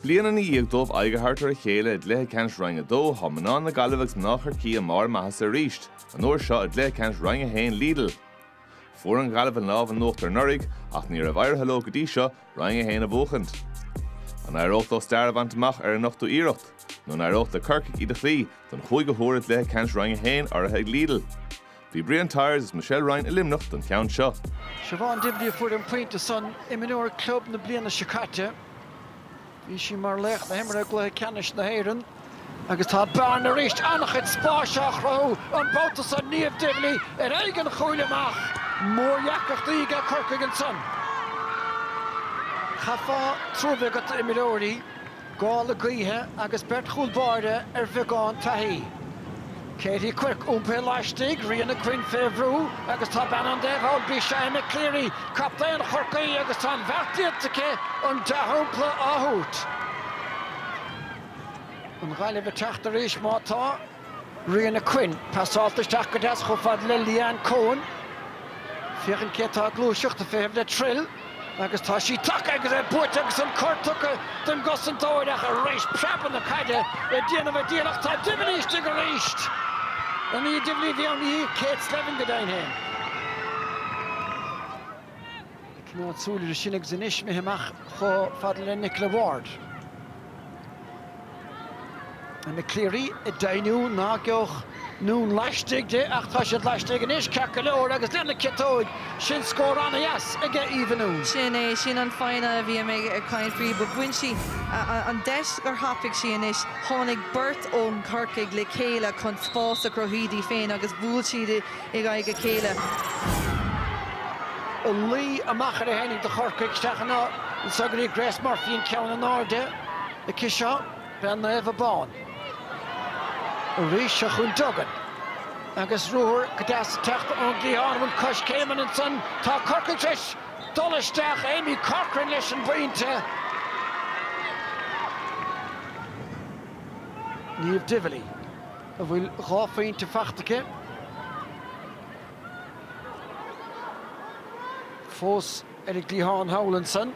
Bliana ní dómh aigehartar a chéile le cans Roinn dó hamanán na Gaillimh nach cí mar maithas a ríist, an uair seo le cans Roinn hain Lidl. Fuair an Gaillimh lámh an nócht ar nurig, ach ní bhair heló go dtí seo Roinn hain a bhuachant. An aireocht ó starabhaint amach ar an nachtú iirecht, nó an aireocht a Corcaigh iad a chlí, don chuig go thuairid le cans Roinn hain ar a heag Lidl. Bhí Brian Tyres is Michelle Roinn a limnacht don ceann seo. Siobhan Dibley fuair an pointe son iminúir club na bliana sicáte. Bhí sí mar lech na himar a gluthe Ceannais na héireann. Agus tá bean a ríist annachid spáiseach rathú an bótas an níomh Dibley ar aigen chuileach. Mór jaachachtaí go Corcaigh an son. Chafa trúbh go iminúirí gáil a Gaillimh agus bert chúlbáide ar bheagán taithí. Katie Quick úmpe leistigh rian a cuin féhrú agus tá ben an déhall bí Sean McCleary captain Corcaigh agus tá bhartíotacha an dathúpla áthút. An Gaillimh teachta ríis mátá rian a cuin pasáltaisteach go deas chomh fad Lilian Cohen. Fiachan cétá glúiseach a féh le trill agus tá sí take agus é buait agus an cortucha den gosantóideach a rééis prepan na caide i déanamh a díalach tá divilíiste go ríist. An í Dibley bhí an í Kate Slevin go dain hain. Cnóid súla a sinnig san isme himach cho fadal le Nicola Ward. An McCleary i dainú ná geoch nún leistig de ach tá siad leistig an is ceacha leor agus lena citóid sin scór anna yes ige íhanú. Sin an fáinne bhí mé a cain frí, but buin an deis gur hapig sí an is tháinig burt ón Corcaigh le céile chun spás a crochídí féin agus bhúil siad ag aige céile. O lí amachar a hennig de Corcaigh steachna an sagarí Grace Murphy an ceann an áde a cisio ben na mBan. A rís a chun dogan agus ruair go deas teachta an glíán an cos céimean an son tá Corcaigh tris dolisteach Amy Corcoran leis an bhainte. Níomh Divilly a bhfuil ráfaointe fachtacha. Fós ar ag glíán howlan son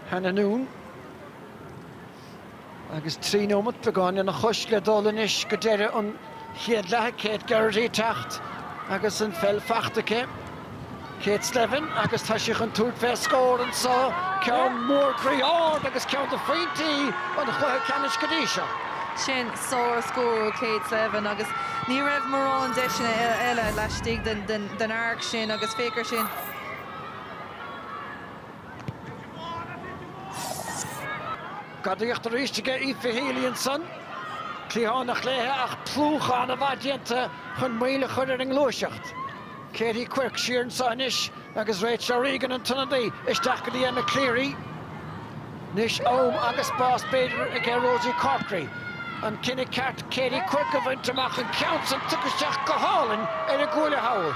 hena nún. Agus trí nómat begáin na chus le dólan is go deire an chéad lethe Kate Garrity techt agus an fel fachtacha. Kate Slevin agus tá sich an túd fé scór an sa ceann mór gríáard agus ceann de Buaicphointí an chutha Ceannais go dtí seo. Sin sór scór Kate Slevin agus ní raibh marrán deisina eile leistigh den arc sin agus féicear sin. Gadaíocht a ríistige í fihéalaí an son. Clíán nach léthe ach plúchan a bhaidíanta chun míle chuir an glúiseacht. Katie Quick siar an sanis agus Rachel Regan an tunadaí isteach go dtí McCleary. Nis óm agus bás beidir ag Rosie Corcaigh. An cinnig ceart Katie Quick a bhaint amach an ceann san tucaisteach go hálan ar a gúla hawl.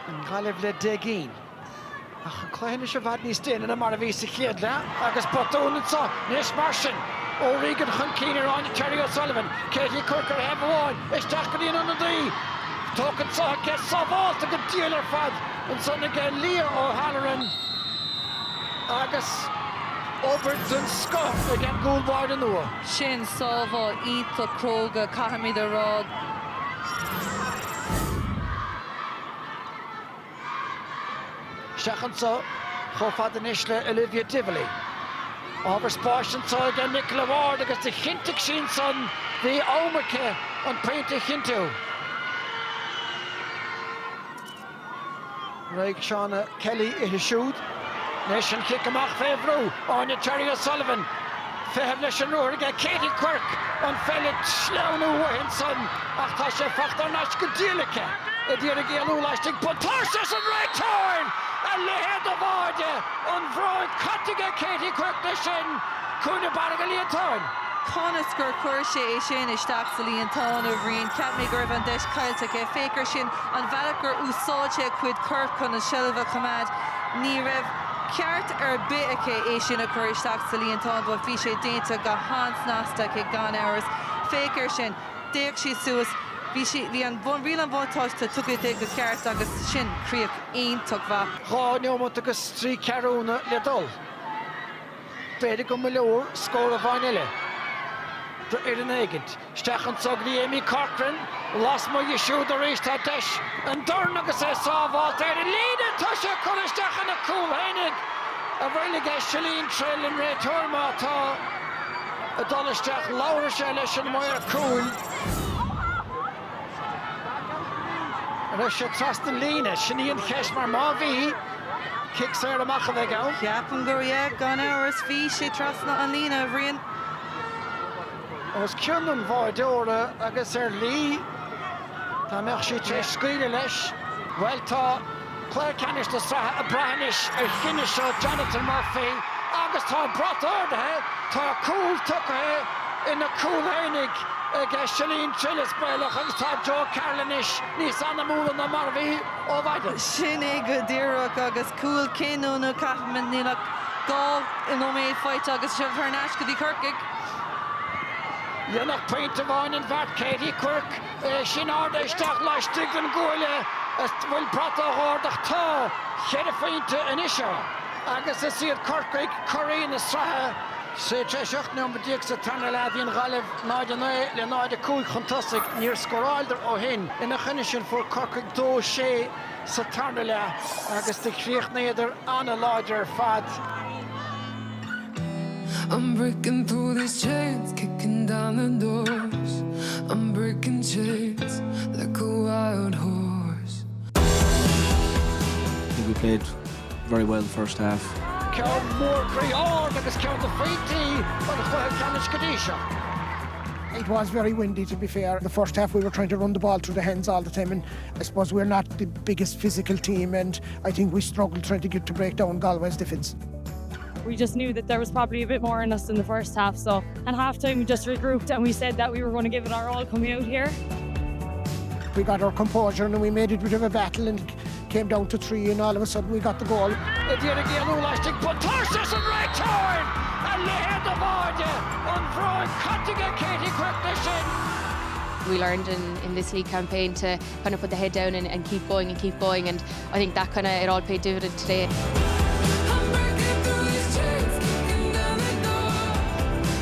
An Gaillimh le dégín. Ach an chléine se bhad níos déanana mar a bhí sa chéad le agus potún an sa níos mar sin. Ó Regan chun cíine ráin Terry O'Sullivan. Katie Quick ar hebh bháin isteach go dtí an daí. Tócan sa ce sábháilta go díal ar fad an son ag Leah O'Halloran agus Overton Scott ag an gúlbáid an nua. Sin sábhá ítla cróga caihamid a rád. Steachan sa chofad an isle Olivia Divilly. Ábhar spáisian sa ag Nicola Ward agus de chintig sin son bhí ámacha an painte chintú. Raig Shauna Kelly i hisisiúd. Leis an cic amach féhrú áine Terry O'Sullivan. Feheb leis an ruair ag Katie Quick an felid sleanú wahin son ach tá sé fachtar nás go díalacha. I dtíar ag éalú leistig Pontarsis an return a lehéad a bháide an bhráid catige Katie Quick leis sin cúna barag a líontáin. Conas gur chuir sé é sin isteach sa líontáin a bhríonn ceap mé gurbh an deis cailteach féicear sin an bhealach gur úsáilte chuid curb chun an seilbh cumad ní raibh ceart ar bitaice é sin a chuir isteach sa líontáin ba bhí sé déanta go hánsnasta ag gan áras féicear sin déag sí suas bhí an rial an bhántáiste tugaigh go ceart agus sin críoch aontach bha. Rá neomant agus trí cearúna le dul. Beidir go milleúr scór a bhainile. Ir an éigent. Stechan sogri Amy Corcoran. Las mo you siúd a rééis tá deis. An dorn agus é sábháilt ar lína tá sé chun stechan a cúl hénig. A bhfuil gas Shalín Trill an ré tuairmá tá a dolisteach láir sé leis an moir cúl. Ra sé trast an lína, Siníon cheis mar má bhí. Kicks ar amach a bheith gá. Ceapan gur gan áras bhí sé trasna an lína a bhrion. Os ciann bháidóra agus ar lí. Tá meach sé tre scuile leis. Well tá Claire Canis de Sraith a brahanis ar chinne seo Jonathan Murphy. Agus tá brat ordathe, tá cúl tucathe ina cúl hénig ag Shalín Trill is bailach agus tá Joe Carlinis níos anna múla na mar bhí ó bhaide. Sin é go dtíreach agus cúl cinú nó caithman nílach gá in óméid fáite agus se bharnáis go dtí Corcaigh. Dhéanach peinte bháin an bhart Katie Quirk sin áda isteach leistigh an gúile bhfuil brata hárdach tá chead féinte in iseo. Agus is siad Corcaigh choirí na Sraith sé tre seach number 10 sa tarna leadíon Gaillimh náid le náid a cúig chuntasig níor scoráildar ó hin ina chine sin fuair Corcaigh 2-6 sa tarna le agus de chríoch néidir anna láidir fad. I'm breaking through these chains, kicking down the doors. I'm breaking chains like a wild horse. I think we played very well the first half. Ceann mór Creor agus ceann de Buaicphointí an chluiche Ceannais go dtí seo. It was very windy, to be fair. The first half we were trying to run the ball through the hands all the time, and I suppose we're not the biggest physical team, and I think we struggled trying to get to break down Galway's defence. We just knew that there was probably a bit more in us in the first half, so at half-time we just regrouped and we said that we were going to give it our all coming out here. We got our composure and we made it a bit of a battle and came down to 3, and all of a sudden we got the goal. Dtíar again úlaistigh but Tarsus an right turn a léad a báide an bhráin Corcaigh Katie Quirk sin. We learned in this league campaign to kind of put the head down and keep going, and I think that kind of it all paid dividend today. I'm breaking through these chains, kicking down the door.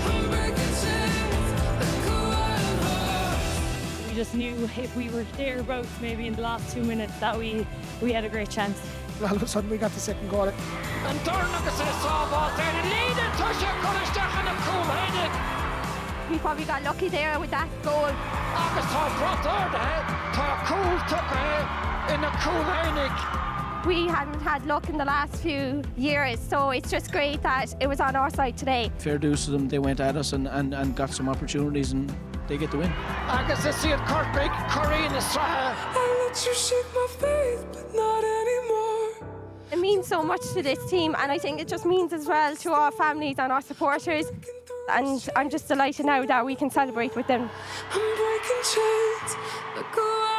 I'm breaking chains like a wild horse. We just knew if we were thereabouts maybe in the last 2 minutes that we had a great chance. All of a sudden we got the second goal. An dorn agus é sábháilt ar lína tá sé chun stechan a cúl hénig. We probably got lucky there with that goal. Agus tá brat ordathe, tá cúl tucathe ina cúl hénig. We hadn't had luck in the last few years, so it's just great that it was on our side today. Fair dues to them, they went at us and got some opportunities and they get the win. Agus is siad Corcaigh choirí na Sraith. I let you shake my faith, but not anymore. It means so much to this team, and I think it just means as well to our families and our supporters. And I'm just delighted now that we can celebrate with them. I'm breaking chains like a wild